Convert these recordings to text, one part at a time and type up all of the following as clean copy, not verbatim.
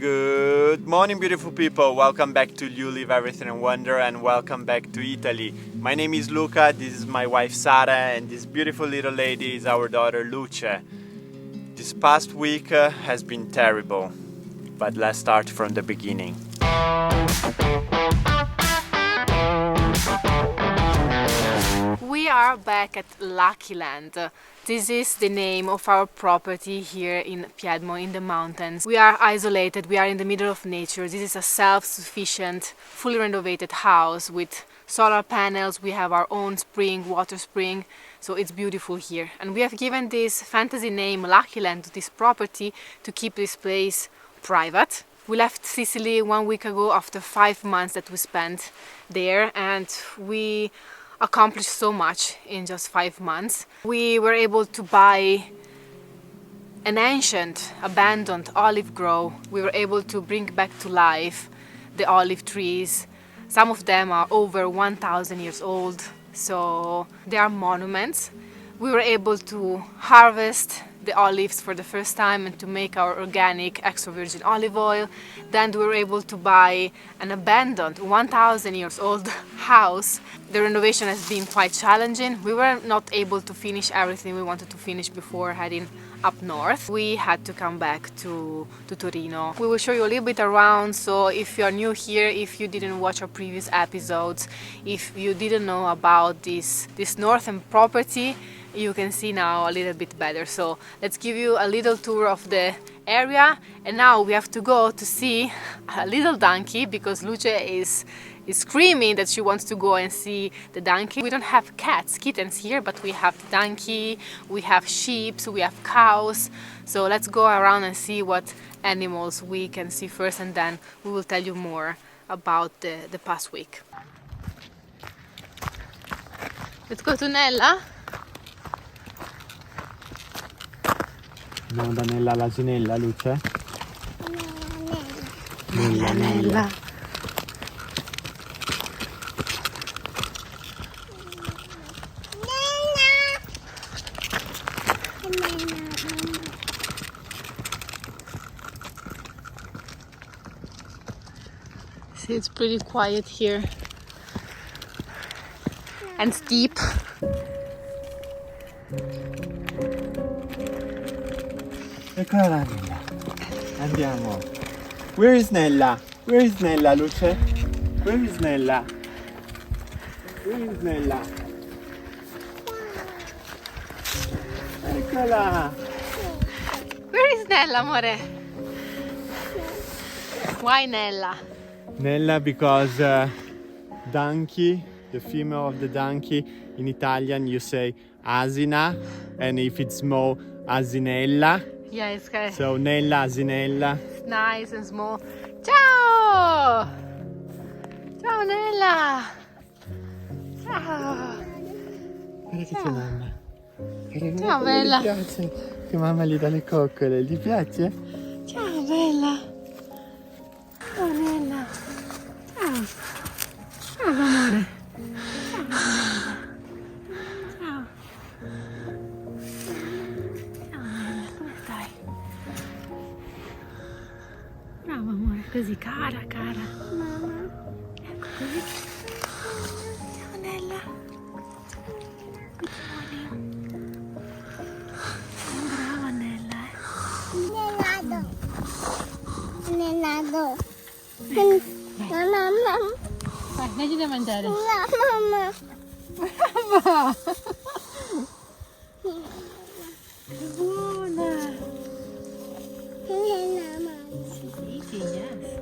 Good morning, beautiful people. Welcome back to You Live Everything in Wonder and welcome back to Italy. My name is Luca, this is my wife Sara, and this beautiful little lady is our daughter Luce. This past week has been terrible, but let's start from the beginning. We are back at Lucky Land. This is the name of our property here in Piedmont in the mountains. We are isolated, we are in the middle of nature. This is a self-sufficient, fully renovated house with solar panels. We have our own spring, water spring, so it's beautiful here. And we have given this fantasy name Lucky Land to this property to keep this place private. We left Sicily 1 week ago after 5 months that we spent there, and we accomplished so much in just 5 months. We were able to buy an ancient, abandoned olive grove. We were able to bring back to life the olive trees. Some of them are over 1,000 years old, so they are monuments. We were able to harvest the olives for the first time and to make our organic extra virgin olive oil. Then we were able to buy an abandoned 1,000 years old house. The renovation has been quite challenging. We were not able to finish everything we wanted to finish before heading up north. We had to come back to Torino. We will show you a little bit around, so if you are new here, if you didn't watch our previous episodes, if you didn't know about this northern property, you can see now a little bit better. So let's give you a little tour of the area, and now we have to go to see a little donkey because Luce is screaming that she wants to go and see the donkey. We don't have kittens here, but we have the donkey, we have sheep, we have cows. So let's go around and see what animals we can see first, and then we will tell you more about the past week. Let's go to Nella. Andiamo da Nella all'asinella, Luce? Nella. See, it's pretty quiet here and steep. Eccola la Nella. Andiamo. Where is Nella? Where is Nella, Luce? Where is Nella? Where is Nella? Eccola! Where is Nella, amore? Why Nella? Nella because donkey, the female of the donkey, in Italian you say asina, and if it's small, asinella. Yeah, it's kind of So Nella, asinella. nice and small. Ciao! Ciao Nella! Ciao! Guarda che c'è mamma. Ciao bella! Gli piace che mamma gli dà le coccole, gli piace? Ciao bella! Ciao Nella! Ciao! Ciao amore! Ciao! Ciao Nella, come stai? Bravo amore, così cara. Mamma. Ecco così. Ciao Nella. Good morning. Brava Nella. Nenato. Mamma. Vai, dagli da mangiare. Mamma. Brava. Che buona. Sì, yes.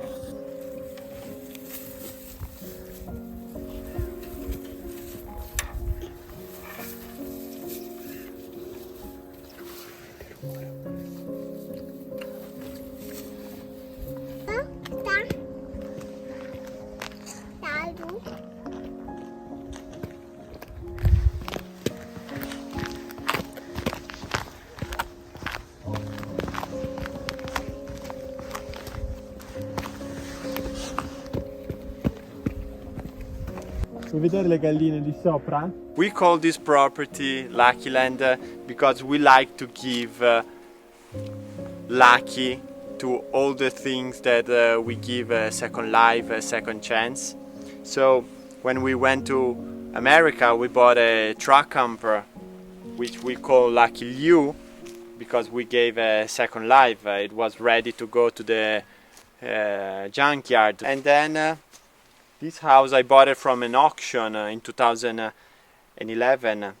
Vuoi vedere le galline di sopra? We call this property Lucky Land because we like to give lucky to all the things that we give a second life, a second chance. So when we went to America, we bought a truck camper, which we call Lucky LeAw, because we gave a second life. It was ready to go to the junkyard. And then this house, I bought it from an auction in 2011,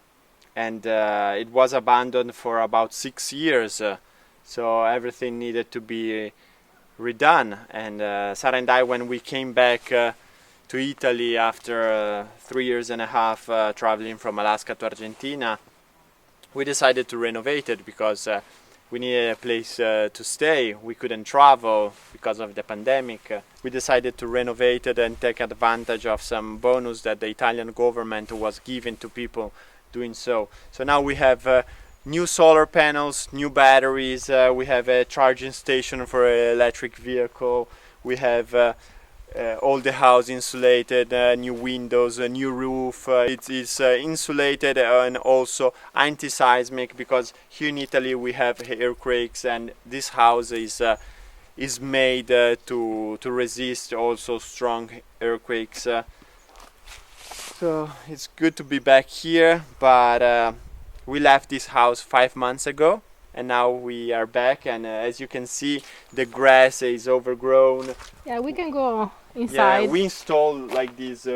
and it was abandoned for about 6 years. So everything needed to be redone. And Sara and I, when we came back to Italy after 3 years and a half traveling from Alaska to Argentina, we decided to renovate it because we needed a place to stay. We couldn't travel because of the pandemic. We decided to renovate it and take advantage of some bonus that the Italian government was giving to people doing so. So now we have new solar panels, new batteries, we have a charging station for an electric vehicle, we have all the house insulated, new windows, a new roof. It is insulated and also anti-seismic, because here in Italy we have earthquakes, and this house is made to resist also strong earthquakes. So it's good to be back here, but we left this house 5 months ago, and now we are back, and as you can see, the grass is overgrown. Yeah, we can go inside. Yeah, we installed like this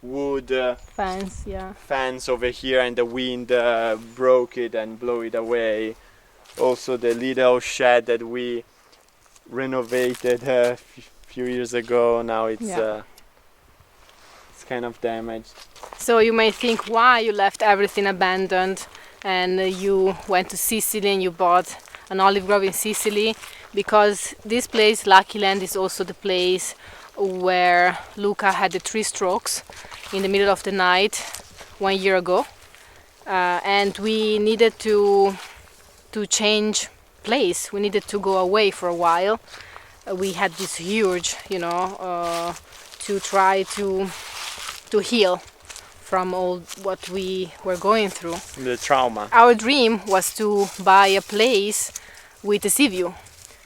wood fence over here, and the wind broke it and blew it away. Also the little shed that we renovated a few years ago, now it's kind of damaged. So you may think why you left everything abandoned and you went to Sicily and you bought an olive grove in Sicily, because this place, Lucky Land, is also the place where Luca had the 3 strokes in the middle of the night 1 year ago, and we needed to change place. We needed to go away for a while. We had this huge, to try to heal from all what we were going through. The trauma. Our dream was to buy a place with a sea view.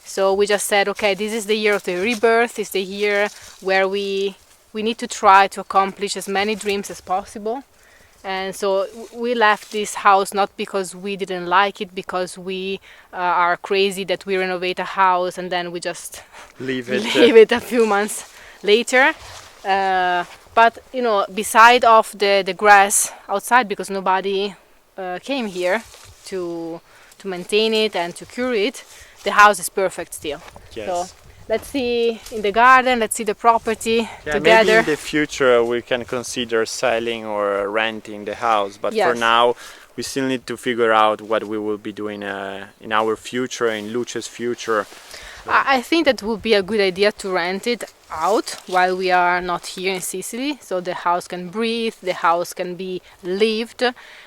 So we just said, okay, this is the year of the rebirth. It's the year where we need to try to accomplish as many dreams as possible. And so we left this house not because we didn't like it, because we are crazy that we renovate a house and then we just leave it a few months later. But beside of the grass outside, because nobody came here to maintain it and to cure it, the house is perfect still. Yes. So let's see in the garden, let's see the property together. Maybe in the future we can consider selling or renting the house, but for now we still need to figure out what we will be doing in our future, in Luce's future. I think that would be a good idea to rent it out while we are not here in Sicily, so the house can breathe, the house can be lived,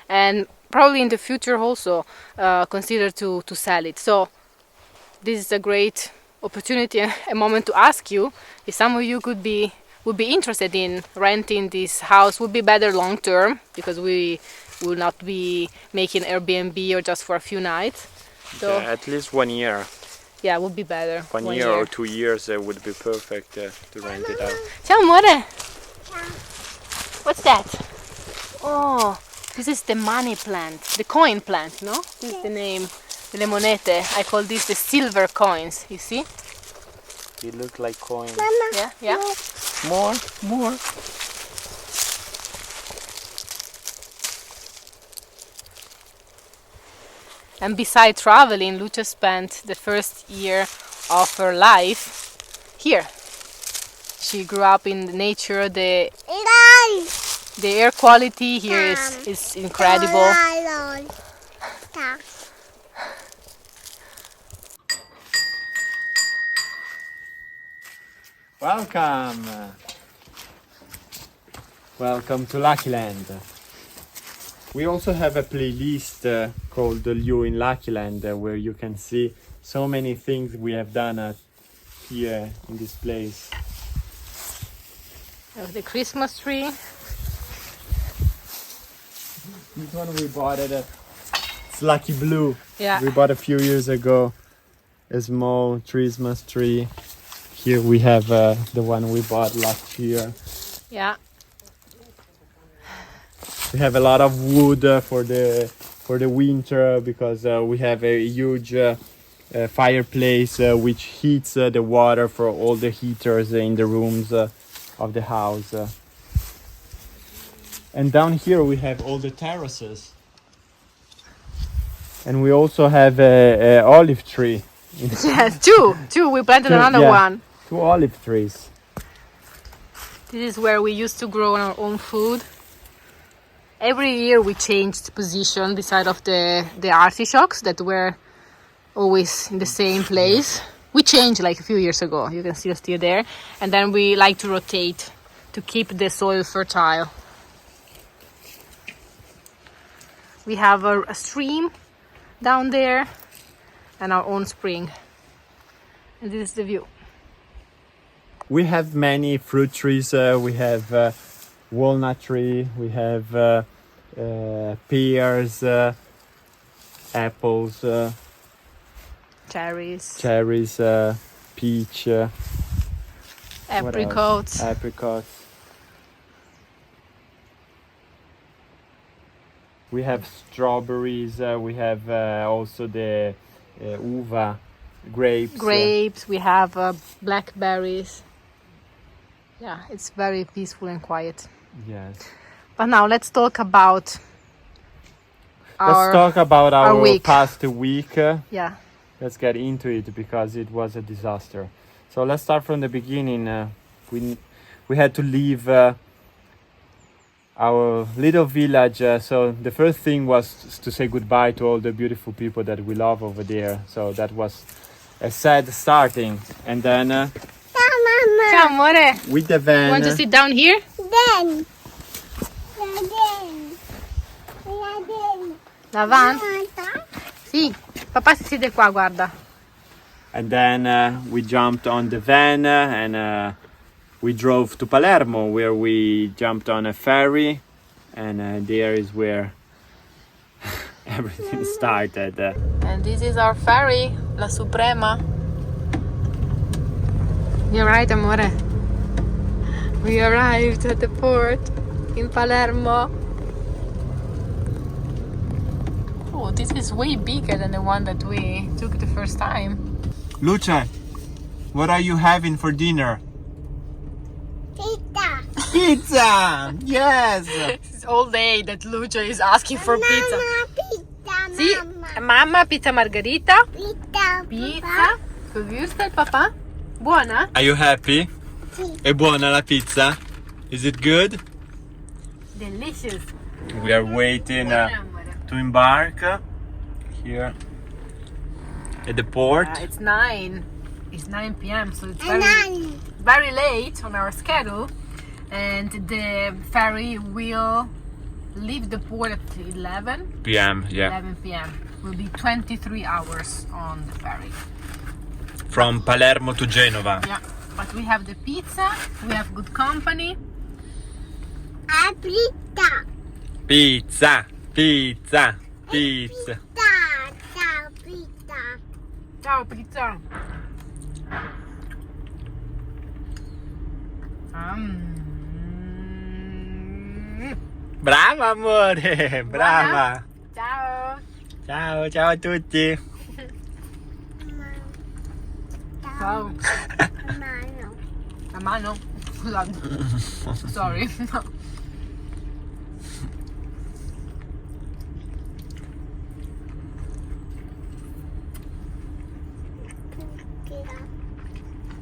and probably in the future also consider to sell it. So this is a great opportunity, a moment to ask you if some of you would be interested in renting this house. Would be better long term, because we will not be making Airbnb or just for a few nights. So at least 1 year. Yeah, would be better. 1 year or 2 years would be perfect to rent it out. Ciao amore! What's that? Oh, this is the money plant, the coin plant, no? This is the name, le monete. I call this the silver coins, you see? It looks like coins. Yeah, yeah. More. And beside traveling, Luce spent the first year of her life here. She grew up in the nature. The air quality here is incredible. Welcome to Lucky Land. We also have a playlist called LeAw in Lucky Land, where you can see so many things we have done here in this place. The Christmas tree. This one we bought it's Lucky Blue. Yeah. We bought a few years ago. a small Christmas tree. Here we have the one we bought last year. Yeah. We have a lot of wood for the winter because we have a huge fireplace which heats the water for all the heaters in the rooms of the house. And down here we have all the terraces. And we also have a olive tree. Yes, two. We planted another one. 2 olive trees. This is where we used to grow our own food. Every year we changed position beside of the artichokes that were always in the same place. We changed like a few years ago. You can see us still there. And then we like to rotate to keep the soil fertile. We have a stream down there and our own spring. And this is the view. We have many fruit trees. We have walnut tree. We have pears, apples, Cherries, peach, apricots. Apricots. We have strawberries. We have also the uva, grapes. Grapes. We have blackberries. Yeah, it's very peaceful and quiet. Yes. But now let's talk about our week. Past week. Yeah. Let's get into it because it was a disaster. So let's start from the beginning. We had to leave our little village. So the first thing was to say goodbye to all the beautiful people that we love over there. So that was a sad starting. And then Ciao, amore. with the van. You want to sit down here? Then. Davanti? Sì. Papà si siede qua, guarda. And then we jumped on the van and we drove to Palermo, where we jumped on a ferry, and there is where everything started. And this is our ferry, La Suprema. You're right, amore. We arrived at the port in Palermo. Oh, this is way bigger than the one that we took the first time. Luce, what are you having for dinner? Pizza. Pizza! Yes! It's all day that Luce is asking for pizza. Mama, pizza. Sì, Mama. mamma, pizza margherita. Pizza. Pizza. Gewürzt, papà? Buona? Are you happy? Sì. È buona la pizza? Is it good? Delicious. We are waiting Buona, amore. to embark here at the port. It's 9. It's 9 p.m. so it's Banana. very late on our schedule, and the ferry will leave the port at 11 PM, yeah. 11 p.m. Will be 23 hours on the ferry. From Palermo to Genova. Yeah, but we have the pizza, we have good company. A pizza. Pizza, pizza, pizza. Ciao, pizza. Ciao pizza. Brava amore, brava. Ciao. Ciao, ciao a tutti. Ciao. Mano. La mano. Scusate. Sorry.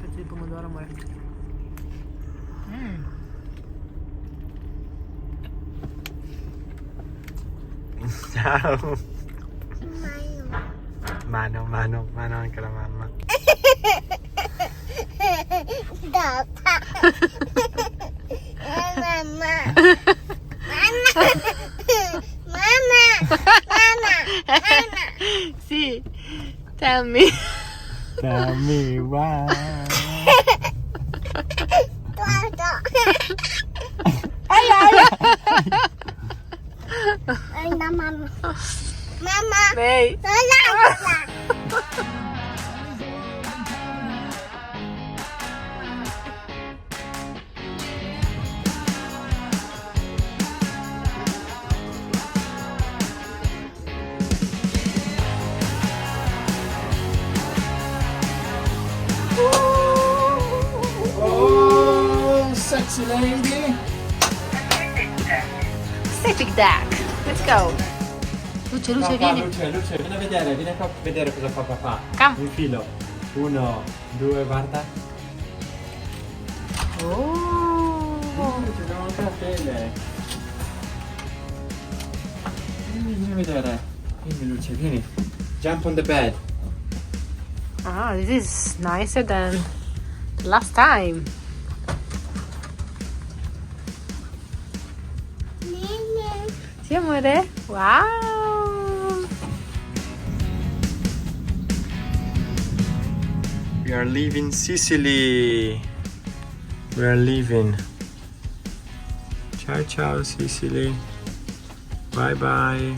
Pezzo di pomodoro, amore. Ciao. Mano, mano anche la mamma. Papà. Mamma. Mamma. Sì. Tell me. Tell me why. Ay, mamma. Mamma. Hey. Hola. sexy lady. Pacific deck. Let's go. Luce, Luce, vieni. Luce, vieni qua a vedere cosa fa papà. Come. Un filo. 1, 2, guarda. Oh. Ci sono anche la tele. Vieni a vedere. Vieni Luce, vieni. Jump on the bed. Ah, this is nicer than the last time. Sì, amore? Wow! We are leaving Sicily. We are leaving. Ciao ciao Sicily. Bye bye.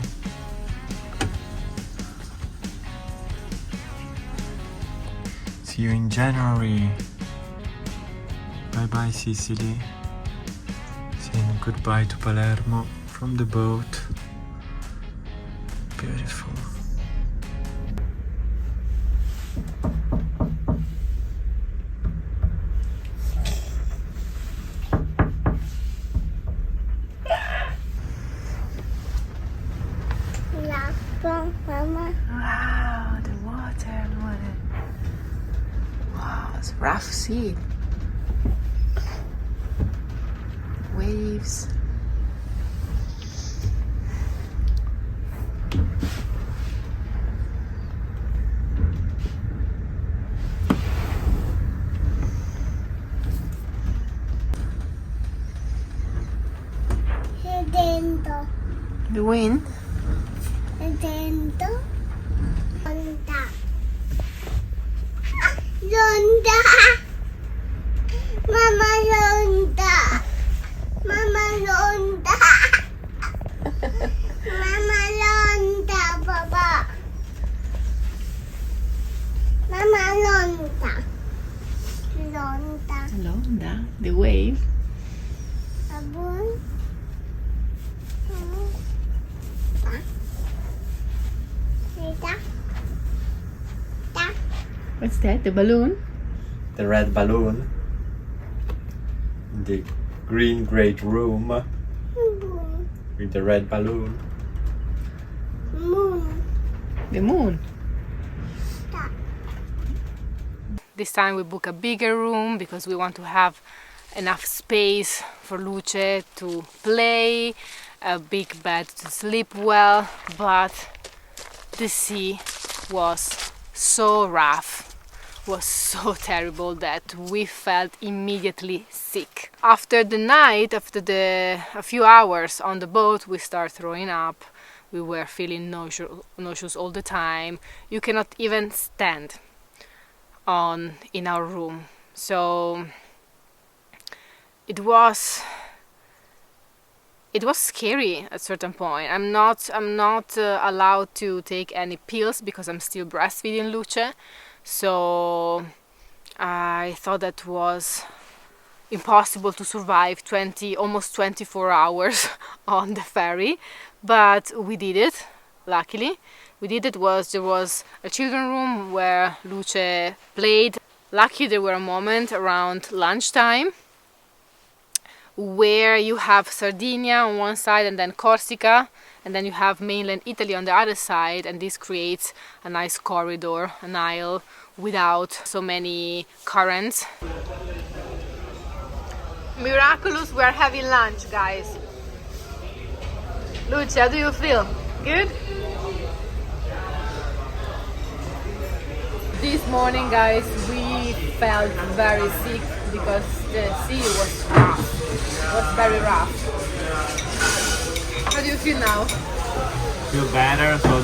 See you in January. Bye bye Sicily. Saying goodbye to Palermo from the boat. Beautiful. Mama. Wow, the water, amore. Wow, it's rough sea. Waves. Dentro. The wind. Dentro. Londa. Londa. Mama londa. Mama londa. Mama londa, Papa. Mama londa. Londa. L'onda, the wave. Sabun. What's that? The balloon? The red balloon. The green great room with the red balloon. Moon. The moon. This time we book a bigger room because we want to have enough space for Luce to play, a big bed to sleep well, but the sea was so rough, was so terrible that we felt immediately sick. After the night, after a few hours on the boat, we start throwing up. We were feeling nauseous all the time. You cannot even stand in our room. So it was scary at a certain point. I'm not allowed to take any pills because I'm still breastfeeding Luce. So I thought that was impossible to survive almost 24 hours on the ferry, but we did it. Luckily, we did it. There was a children's room where Luce played. Lucky there were a moment around lunchtime where you have Sardinia on one side and then Corsica, and then you have mainland Italy on the other side, and this creates a nice corridor, an aisle without so many currents. Miraculous, we are having lunch, guys. Luce, how do you feel? Good? This morning, guys, we felt very sick because the sea was rough. It was very rough. How do you feel now? Feel better. So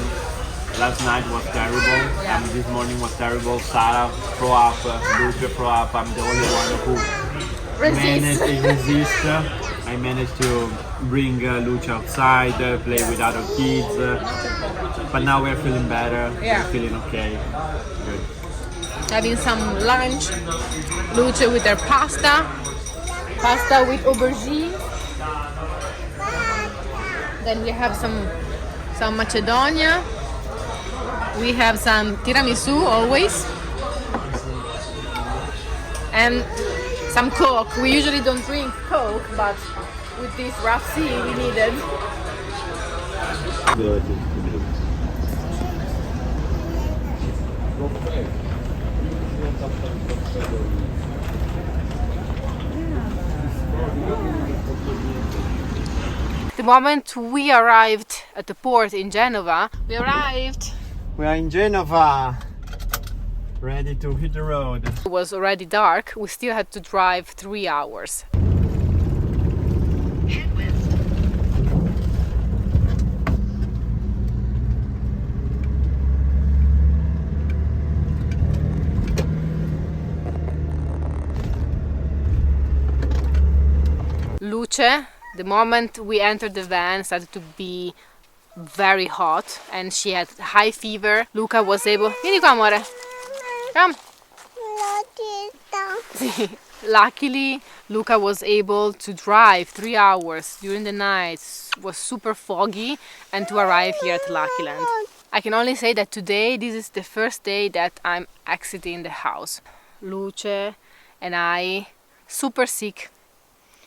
last night was terrible, and this morning was terrible. Sara throw up, Luca throw up. I'm the only one who managed to resist. I managed to bring Luce outside, play with other kids, but now we're feeling better. Yeah. We're feeling okay. Good. Having some lunch. Luce with her pasta with aubergine. Then we have some Macedonia. We have some tiramisu always. And some Coke. We usually don't drink Coke, but with this rough sea we needed. The moment we arrived at the port in Genova, we arrived. We are in Genova, ready to hit the road. It was already dark. We still had to drive 3 hours. Luce, the moment we entered the van, started to be very hot and she had high fever. Luca was able... Vieni qua, amore. Come. Lotita. Luckily, Luca was able to drive 3 hours during the night. It was super foggy, and to arrive here at Luckyland. I can only say that today, this is the first day that I'm exiting the house. Luce and I, super sick.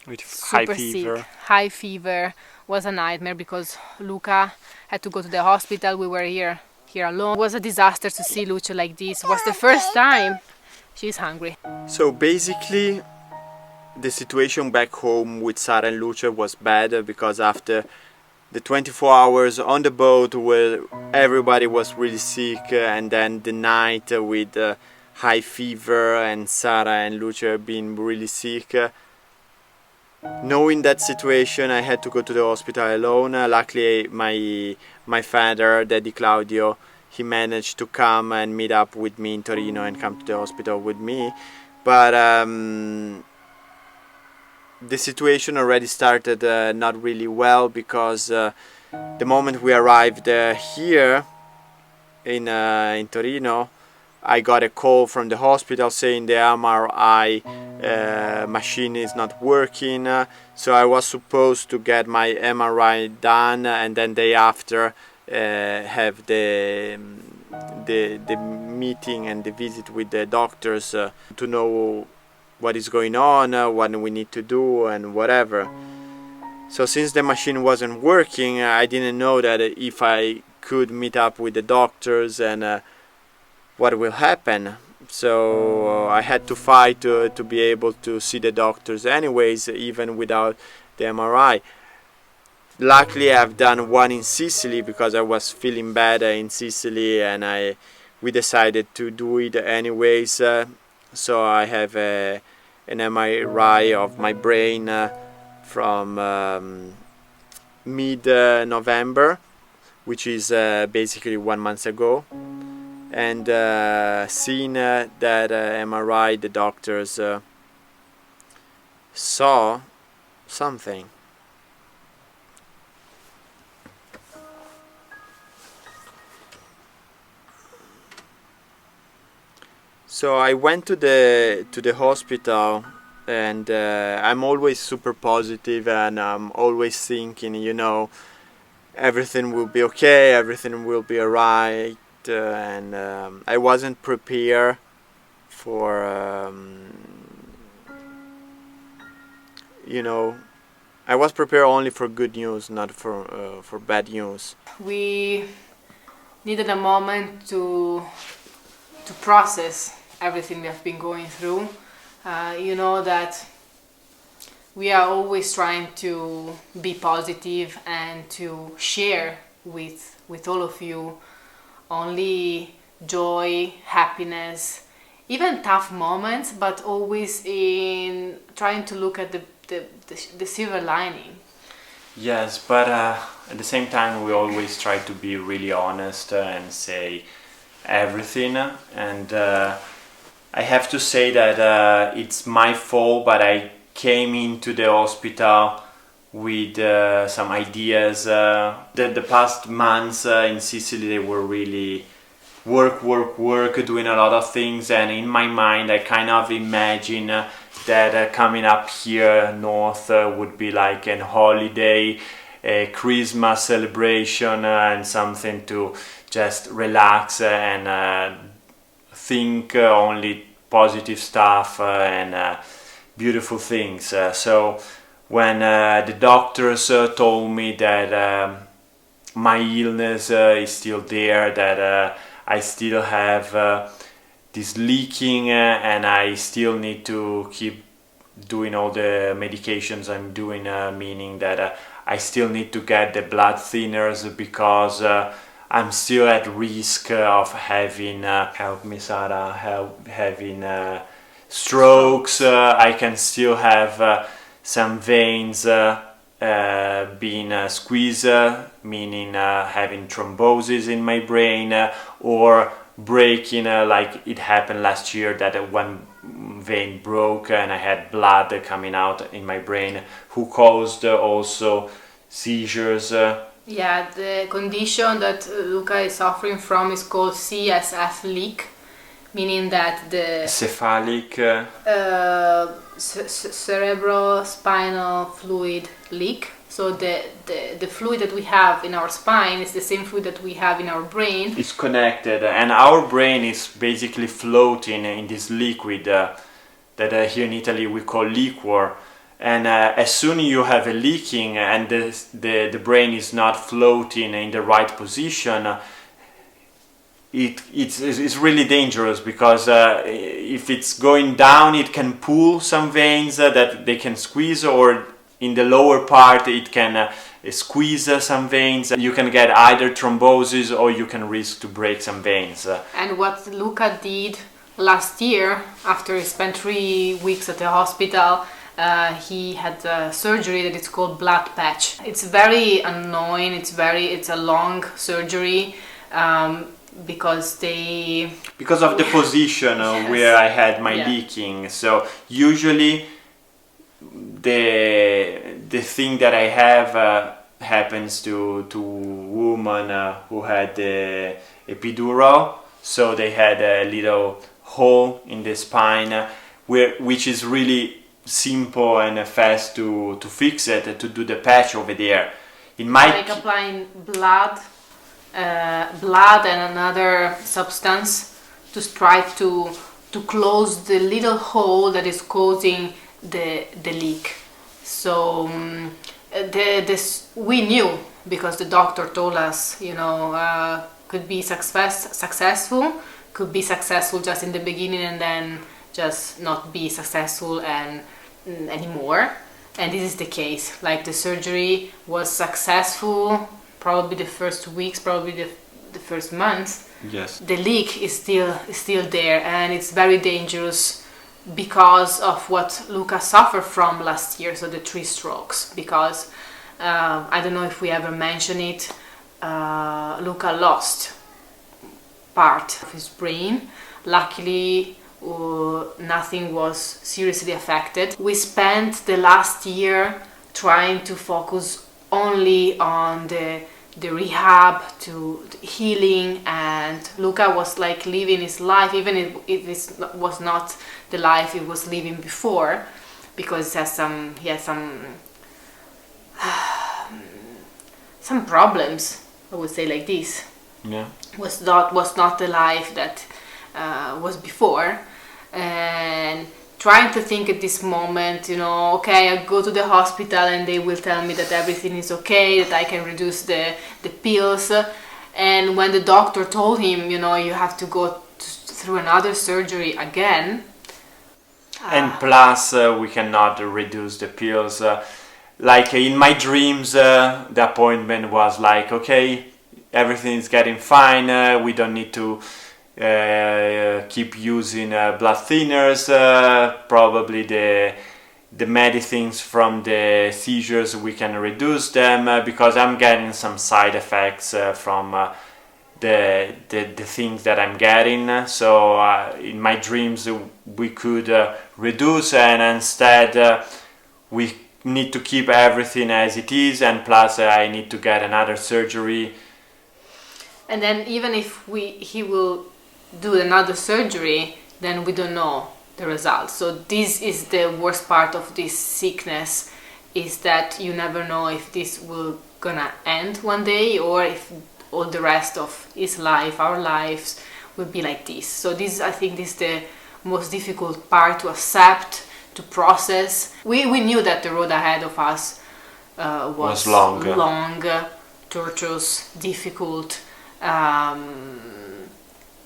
With Super sick. High fever was a nightmare because Luca had to go to the hospital. We were here alone. It was a disaster to see Luce like this. It was the first time. She's hungry. So basically, the situation back home with Sara and Luce was bad because after the 24 hours on the boat where everybody was really sick, and then the night with high fever and Sara and Luce being really sick, knowing that situation, I had to go to the hospital alone. Luckily, my father, Daddy Claudio, he managed to come and meet up with me in Torino and come to the hospital with me. But the situation already started not really well because the moment we arrived here in Torino, I got a call from the hospital saying the MRI machine is not working, so I was supposed to get my MRI done and then day after have the meeting and the visit with the doctors to know what is going on, what we need to do and whatever. So since the machine wasn't working, I didn't know that if I could meet up with the doctors and what will happen. So I had to fight to be able to see the doctors anyways, even without the MRI. Luckily I've done one in Sicily because I was feeling bad in Sicily, and we decided to do it anyways. So I have an MRI of my brain from mid-November, which is basically 1 month ago. And seeing that MRI, the doctors saw something. So I went to the hospital, and I'm always super positive, and I'm always thinking, you know, everything will be okay, everything will be alright. And I wasn't prepared for you know, I was prepared only for good news, not for bad news. We needed a moment to process everything we have been going through. You know that we are always trying to be positive and to share with all of you only joy, happiness, even tough moments, but always in trying to look at the silver lining. Yes, but at the same time we always try to be really honest and say everything, and I have to say that it's my fault, but I came into the hospital with some ideas. The past months in Sicily, they were really work, doing a lot of things, and in my mind I kind of imagine that coming up here north would be like an holiday, a Christmas celebration, and something to just relax and think only positive stuff and beautiful things. So when the doctors told me that my illness is still there, that I still have this leaking and I still need to keep doing all the medications I'm doing, meaning that I still need to get the blood thinners because I'm still at risk of having, help me Sara, having strokes. I can still have some veins being squeezed, meaning having thrombosis in my brain, or breaking, like it happened last year, that one vein broke and I had blood coming out in my brain, who caused also seizures. Yeah, the condition that Luca is suffering from is called CSF leak, meaning that the cephalic cerebrospinal fluid leak. So the fluid that we have in our spine is the same fluid that we have in our brain. It's connected, and our brain is basically floating in this liquid that here in Italy we call liquor. And as soon as you have a leaking and the brain is not floating in the right position, it's really dangerous, because if it's going down, it can pull some veins that they can squeeze, or in the lower part it can squeeze some veins. You can get either thrombosis or you can risk to break some veins. And what Luca did last year, after he spent 3 weeks at the hospital, he had surgery that is called blood patch. It's very annoying, it's a long surgery, because of the position Yes. where I had my leaking. So usually the thing that I have happens to women who had the epidural. So they had a little hole in the spine, which is really simple and fast to fix it, to do the patch over there. It might like applying blood and another substance to strive to close the little hole that is causing the leak. So we knew, because the doctor told us, could be successful, could be successful just in the beginning and then just not be successful anymore. And this is the case. Like, the surgery was successful, probably the first weeks, probably the first months. Yes. The leak is still there, and it's very dangerous because of what Luca suffered from last year, so the 3 strokes. Because I don't know if we ever mentioned it, Luca lost part of his brain. Luckily, nothing was seriously affected. We spent the last year trying to focus only on the rehab, to healing, and Luca was like living his life, even if it was not the life he was living before, because he had some problems, I would say, like this. Yeah. Was not the life that was before. And trying to think at this moment, okay, I go to the hospital and they will tell me that everything is okay, that I can reduce the pills. And when the doctor told him, you have to go through another surgery again. And plus, we cannot reduce the pills. Like in my dreams, the appointment was like, okay, everything is getting fine, we don't need to keep using blood thinners, probably the medicines from the seizures, we can reduce them, because I'm getting some side effects from the things that I'm getting. So in my dreams we could reduce, and instead we need to keep everything as it is, and plus I need to get another surgery. And then even if he will do another surgery, then we don't know the results. So this is the worst part of this sickness, is that you never know if this will gonna end one day, or if all the rest of his life, our lives, will be like this. So this, I think, is the most difficult part to accept, to process. We knew that the road ahead of us was long, tortuous, difficult.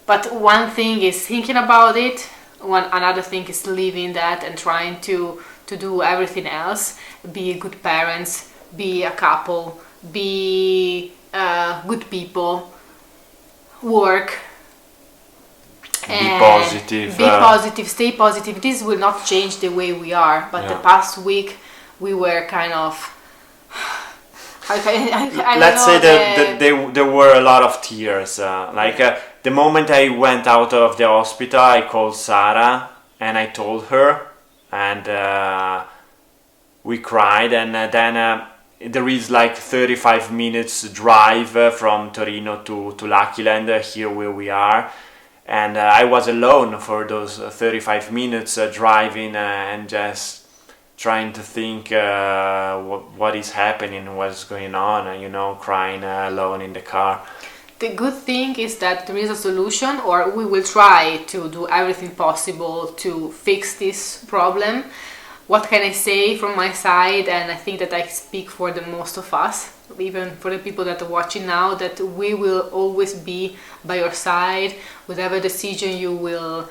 But one thing is thinking about it, another thing is living that and trying to do everything else. Be good parents, be a couple, be good people, work. Be positive. Be positive, stay positive. This will not change the way we are, but the past week we were kind of... Let's say that there were a lot of tears. The moment I went out of the hospital, I called Sara and I told her, and we cried. And then there is like 35 minutes drive from Torino to Lachiland, here where we are. And I was alone for those 35 minutes driving and just trying to think what is happening, what's going on, crying alone in the car. The good thing is that there is a solution, or we will try to do everything possible to fix this problem. What can I say from my side? And I think that I speak for the most of us, even for the people that are watching now, that we will always be by your side. Whatever decision you will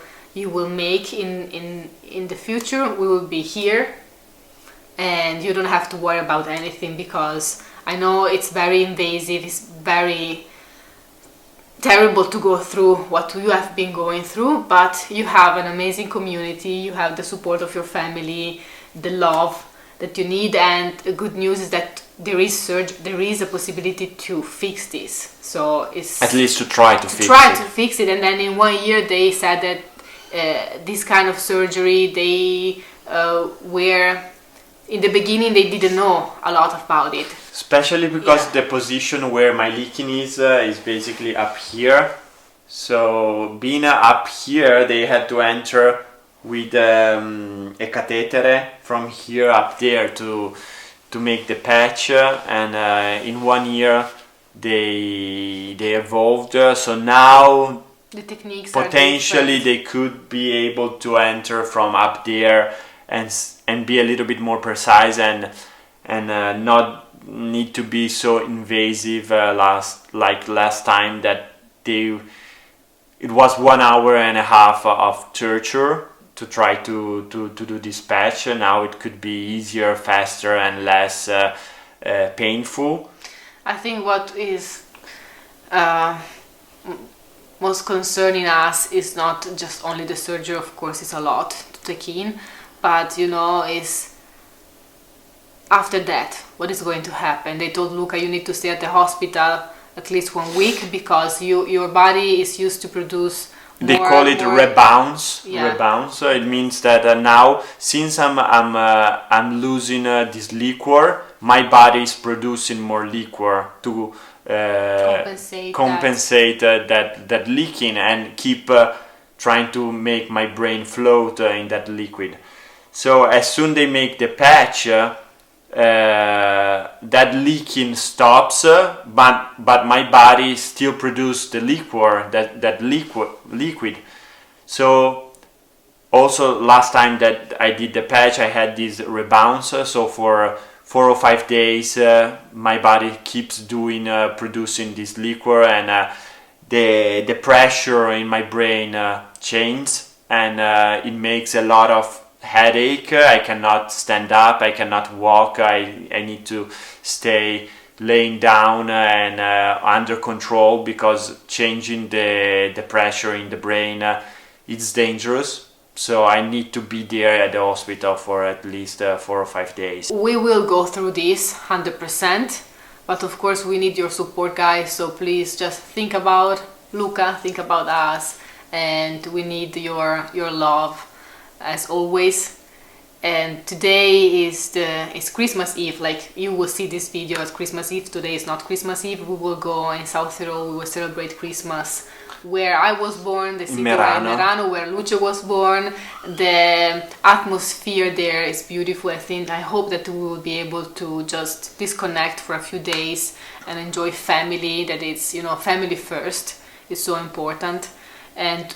make in the future, we will be here, and you don't have to worry about anything, because I know it's very invasive, it's very terrible to go through what you have been going through, but you have an amazing community, you have the support of your family, the love that you need, and the good news is that there is a possibility to fix this. So it's at least to try to fix it. And then in 1 year they said that this kind of surgery, they were in the beginning they didn't know a lot about it. Especially because the position where my leaking is basically up here. So being up here, they had to enter with a catheter from here up there to make the patch. And in 1 year they evolved. So now the techniques potentially they could be able to enter from up there and be a little bit more precise and not need to be so invasive last time that it was 1 hour and a half of torture to try to do this patch. Now it could be easier, faster, and less painful. I think what is most concerning us is not just only the surgery. Of course, it's a lot to take in, but is after that, what is going to happen? They told Luca, you need to stay at the hospital at least 1 week, because your body is used to produce more. They call it rebounce. Yeah. Rebounce. So it means that now, since I'm losing this liquor, my body is producing more liquor to compensate that leaking and keep trying to make my brain float in that liquid. So as soon they make the patch, that leaking stops, but my body still produces the liquor, that liquid. So also last time that I did the patch, I had this rebounce. So for 4 or 5 days, my body keeps producing this liquor, and the pressure in my brain changes, and it makes a lot of headache. I cannot stand up, I cannot walk, I need to stay laying down and under control, because changing the pressure in the brain it's dangerous. So I need to be there at the hospital for at least 4 or 5 days. We will go through this 100%, but of course we need your support, guys, so please just think about Luca, think about us, and we need your love as always. And today is Christmas Eve. Like, you will see this video as Christmas Eve. Today is not Christmas Eve. We will go in South Tyrol. We will celebrate Christmas where I was born, the city Merano, where Luce was born. The atmosphere there is beautiful. I hope that we will be able to just disconnect for a few days and enjoy family. That it's, family first is so important. And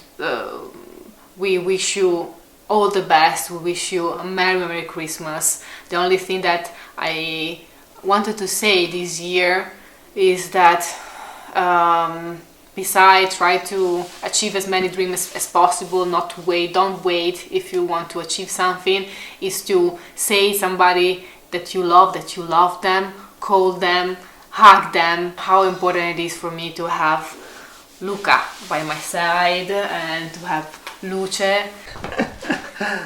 we wish you all the best. We wish you a Merry Christmas. The only thing that I wanted to say this year is that besides try to achieve as many dreams as possible, not to wait, don't wait if you want to achieve something, is to say somebody that you love them, call them, hug them. How important it is for me to have Luca by my side and to have Luce.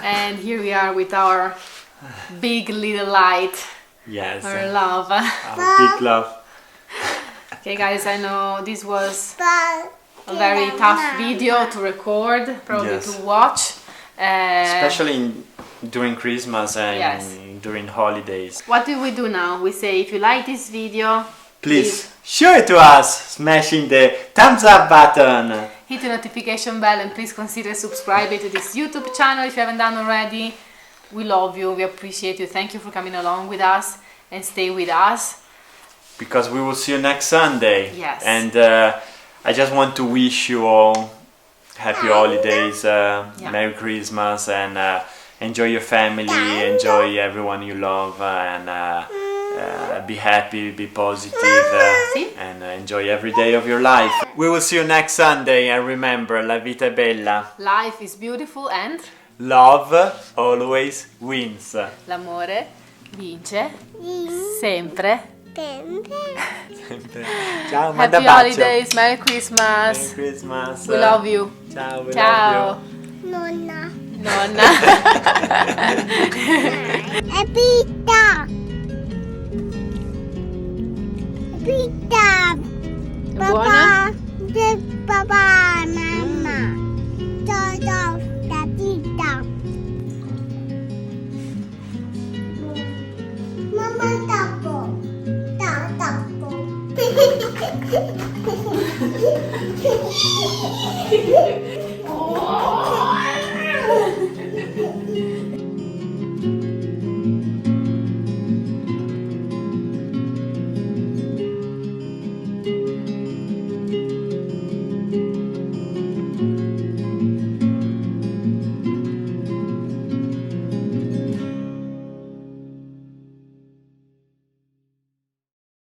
And here we are with our big little light. Yes. Our love. Our big love. Okay guys, I know this was a very tough video to record, probably Yes. to watch. Especially during Christmas and Yes. during holidays. What do we do now? We say if you like this video, Please show it to us, smashing the thumbs up button. hit the notification bell and please consider subscribing to this YouTube channel if you haven't done already. We love you, we appreciate you. Thank you for coming along with us and stay with us. Because we will see you next Sunday. Yes. And I just want to wish you all happy holidays, Merry Christmas, and enjoy your family, enjoy everyone you love, and be happy, be positive, and enjoy every day of your life. We will see you next Sunday, and remember, la vita è bella. Life is beautiful and Love always wins. l'amore vince sempre. Ciao, manda Happy bacio. holidays, Merry Christmas. Merry Christmas. We love you. Ciao, we Ciao. love Nonna. Nonna. E pizza. Pizza. Buona? Papà, mamma. Ciao, ciao, la pizza. Mamma, tappo. Tappo.